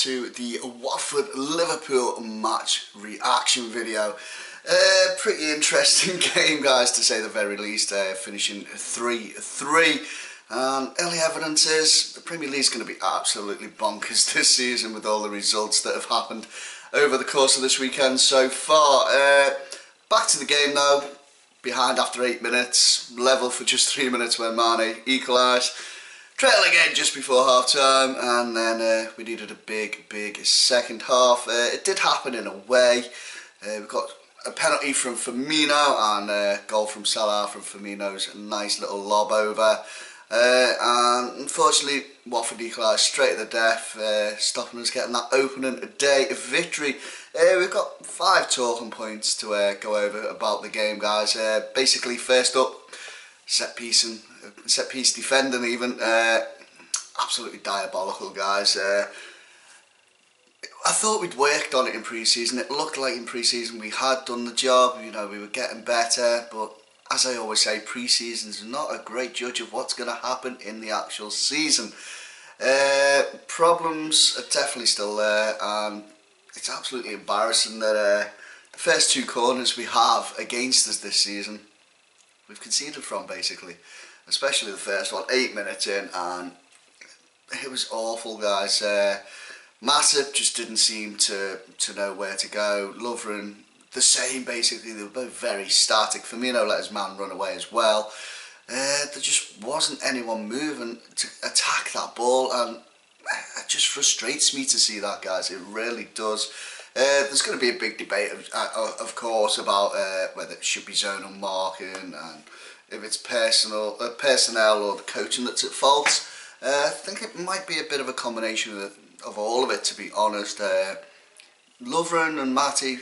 to the Watford Liverpool match reaction video. Pretty interesting game, guys, to say the very least, finishing 3-3. Early evidence is the Premier League's going to be absolutely bonkers this season with all the results that have happened over the course of this weekend so far. Back to the game though, behind after 8 minutes, level for just 3 minutes when Mane equalised. Trail again just before half time, and then we needed a big second half. It did happen in a way. We got a penalty from Firmino and a goal from Salah from Firmino's nice little lob over. And unfortunately, Watford equalised straight at the death, stopping us getting that opening day victory. We've got 5 talking points to go over about the game, guys. Basically, first up, set piece defending even, absolutely diabolical, guys. I thought we'd worked on it in pre-season. It looked like in pre-season we had done the job, you know, we were getting better, but as I always say, pre-season's not a great judge of what's going to happen in the actual season. Problems are definitely still there, and it's absolutely embarrassing that the first 2 corners we have against us this season we've conceded from, basically, especially the first one, 8 minutes in, and it was awful, guys. Matip just didn't seem to know where to go. Lovren, the same, basically. They were both very static. Firmino let his man run away as well. There just wasn't anyone moving to attack that ball, and it just frustrates me to see that, guys. It really does. There's going to be a big debate, of course, about whether it should be zonal marking and if it's personnel or the coaching that's at fault. I think it might be a bit of a combination of all of it, to be honest. Lovren and Matty,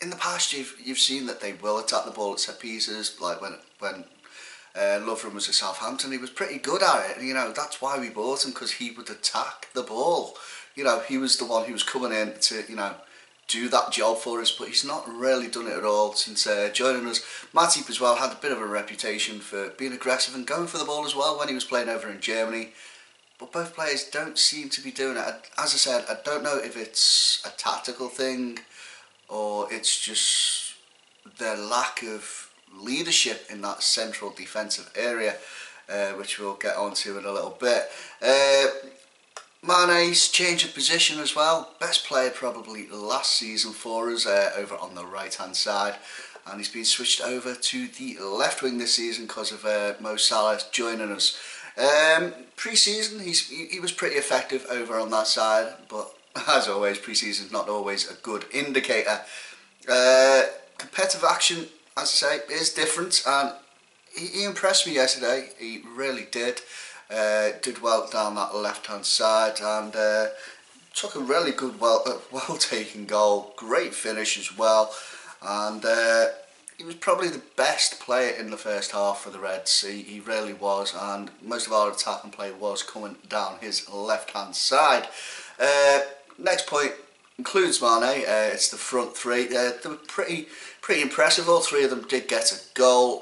in the past you've seen that they will attack the ball at set pieces. Like when Lovren was at Southampton, he was pretty good at it. You know, that's why we bought him, because he would attack the ball. You know, he was the one who was coming in to, you know, do that job for us, but he's not really done it at all since joining us. Matip as well had a bit of a reputation for being aggressive and going for the ball as well when he was playing over in Germany, but both players don't seem to be doing it. As I said, I don't know if it's a tactical thing or it's just their lack of leadership in that central defensive area, which we'll get onto in a little bit. Mane's change of position as well. Best player probably last season for us, over on the right hand side, and he's been switched over to the left wing this season because of Mo Salah joining us. Pre-season he was pretty effective over on that side, but as always, pre-season's not always a good indicator. Competitive action, as I say, is different, and he impressed me yesterday. He really did. Did well down that left hand side, and took a really good, well taken goal. Great finish as well, and he was probably the best player in the first half for the Reds. He really was, and most of our attacking play was coming down his left hand side. Next point includes Mane. It's the front three. They were pretty impressive. All 3 of them did get a goal.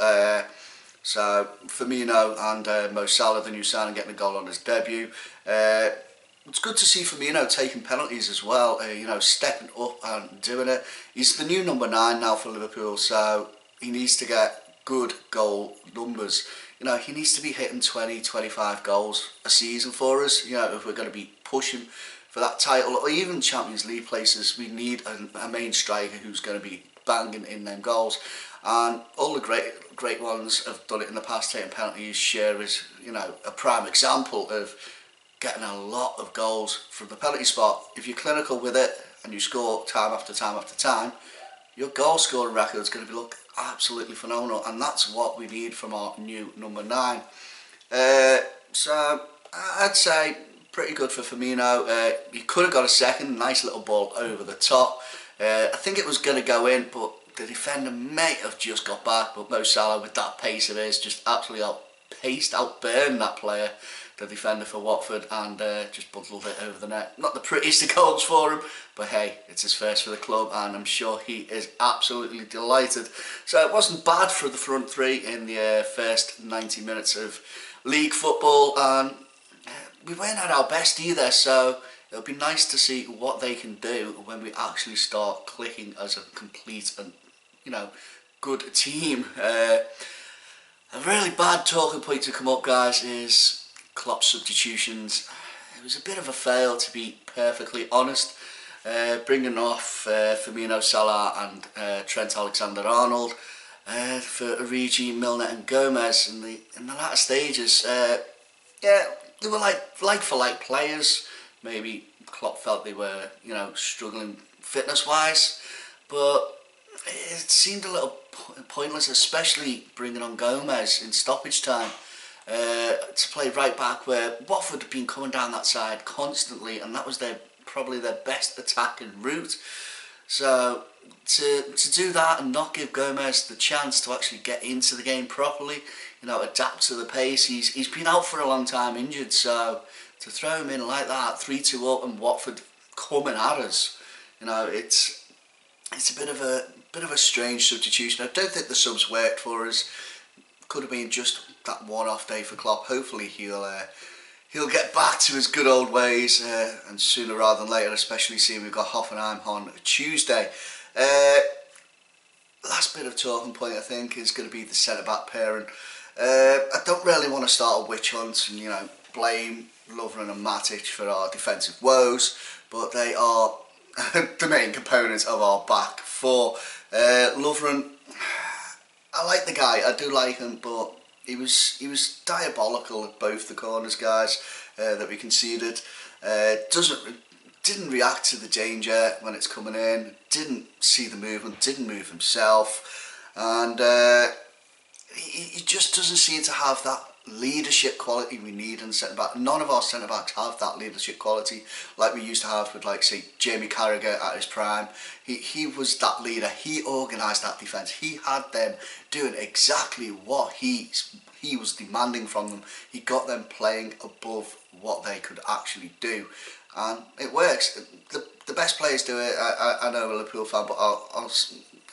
So Firmino and Mo Salah, the new signing, getting a goal on his debut. It's good to see Firmino taking penalties as well, you know, stepping up and doing it. He's the new number 9 now for Liverpool, so he needs to get good goal numbers. You know, he needs to be hitting 20-25 goals a season for us. You know, if we're going to be pushing for that title or even Champions League places, we need a main striker who's going to be banging in them goals. And all the great ones have done it in the past, taking penalties. Shearer is, you know, a prime example of getting a lot of goals from the penalty spot. If you're clinical with it and you score time after time after time, your goal scoring record is going to look absolutely phenomenal, and that's what we need from our new number 9. So I'd say pretty good for Firmino. He could have got a second, nice little ball over the top. I think it was going to go in, but the defender may have just got back, but Mo Salah, with that pace of his, just absolutely outburned that player, the defender for Watford, and just bundled it over the net. Not the prettiest of goals for him, but hey, it's his first for the club, and I'm sure he is absolutely delighted. So it wasn't bad for the front 3 in the first 90 minutes of league football, and we weren't at our best either, so it'll be nice to see what they can do when we actually start clicking as a complete and, you know, good team. A really bad talking point to come up, guys, is Klopp's substitutions. It was a bit of a fail, to be perfectly honest. Bringing off Firmino, Salah and Trent Alexander-Arnold for Origi, Milner and Gomez in the latter stages. Yeah, they were like for like players. Maybe Klopp felt they were, you know, struggling fitness-wise, but it seemed a little pointless, especially bringing on Gomez in stoppage time to play right back, where Watford had been coming down that side constantly, and that was probably their best attacking route. So to do that and not give Gomez the chance to actually get into the game properly, you know, adapt to the pace. He's been out for a long time, injured, so to throw him in like that, 3-2 up, and Watford coming at us, you know, it's a bit of a strange substitution. I don't think the subs worked for us. Could have been just that one-off day for Klopp. Hopefully he'll get back to his good old ways, and sooner rather than later, especially seeing we've got Hoffenheim on Tuesday. Last bit of talking point, I think, is going to be the centre-back pairing. I don't really want to start a witch hunt and, you know, blame Lovren and Matic for our defensive woes, but they are the main components of our back four. Lovren, I like the guy, I do like him, but he was diabolical at both the corners, guys, that we conceded. Didn't react to the danger when it's coming in, didn't see the movement, didn't move himself, and he just doesn't seem to have that leadership quality we need in centre-back. None of our centre-backs have that leadership quality like we used to have with, like, say, Jamie Carragher at his prime. He was that leader. He organised that defence. He had them doing exactly what he was demanding from them. He got them playing above what they could actually do, and it works. The best players do it. I know I'm a Liverpool fan, but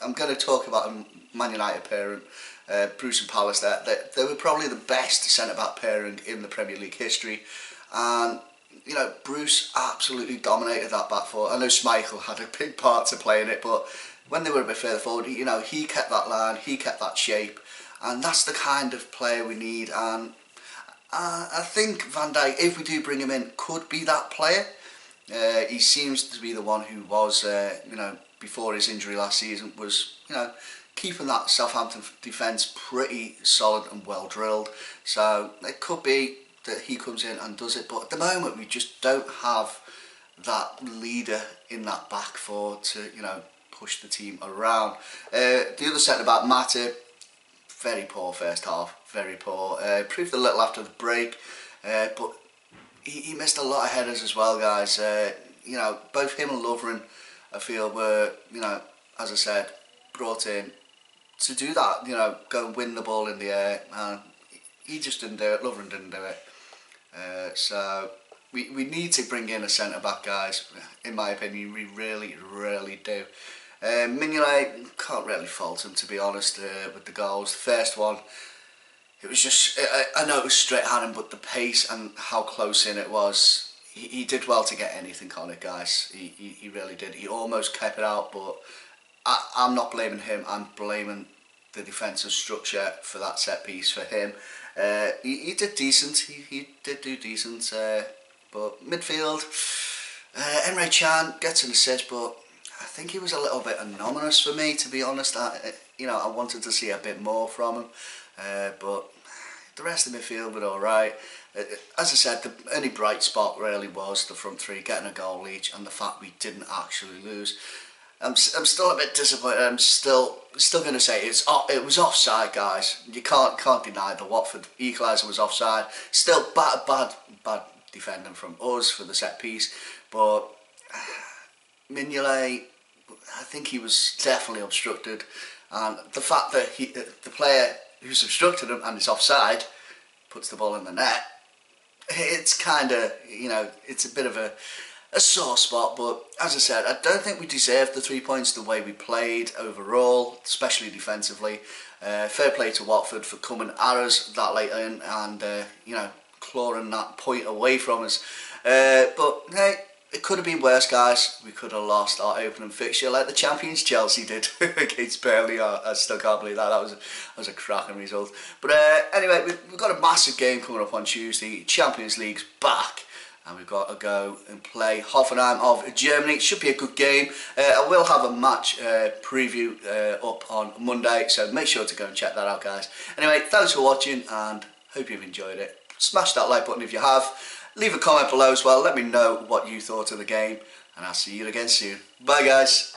I'm going to talk about a Man United pairing. Bruce and Palace there. They were probably the best centre-back pairing in the Premier League history, and, you know, Bruce absolutely dominated that back four. I know Schmeichel had a big part to play in it, but when they were a bit further forward, you know, he kept that line, he kept that shape, and that's the kind of player we need. And I think Van Dijk, if we do bring him in, could be that player. He seems to be the one who was, you know, before his injury last season, was, you know, keeping that Southampton defence pretty solid and well drilled. So it could be that he comes in and does it, but at the moment we just don't have that leader in that back four to, you know, push the team around. The other centre back, Matip, very poor first half, very poor. Improved a little after the break, but he missed a lot of headers as well, guys. You know, both him and Lovren, I feel, were, you know, as I said, brought in to do that, you know, go and win the ball in the air, and he just didn't do it. Lovren didn't do it. So we need to bring in a centre-back, guys, in my opinion. We really do. Mignolet, can't really fault him, to be honest, with the goals. The first one, it was just, I know it was straight at him, but the pace and how close in it was, he did well to get anything on it, guys. He really did. He almost kept it out, but I'm not blaming him. I'm blaming the defensive structure for that set piece for him. He did decent. He did do decent. But midfield, Emre Can gets an assist, but I think he was a little bit anomalous for me, to be honest. You know, I wanted to see a bit more from him, but the rest of the midfield were all right. As I said, the only bright spot really was the front three getting a goal each, and the fact we didn't actually lose. I'm still a bit disappointed. I'm still going to say it was offside, guys. You can't deny the Watford equaliser was offside. Still bad defending from us for the set piece, but Mignolet, I think he was definitely obstructed, and the fact that the player who's obstructed him and is offside puts the ball in the net, it's kind of, you know, it's a bit of a sore spot. But as I said, I don't think we deserved the 3 points the way we played overall, especially defensively. Fair play to Watford for coming at us that late in and, you know, clawing that point away from us. But hey, it could have been worse, guys. We could have lost our opening fixture like the champions Chelsea did against Burnley. I still can't believe that. That was a cracking result. But anyway, we've got a massive game coming up on Tuesday. Champions League's back. And we've got to go and play Hoffenheim of Germany. It should be a good game. I will have a match preview up on Monday, so make sure to go and check that out, guys. Anyway, thanks for watching and hope you've enjoyed it. Smash that like button if you have. Leave a comment below as well. Let me know what you thought of the game, and I'll see you again soon. Bye, guys.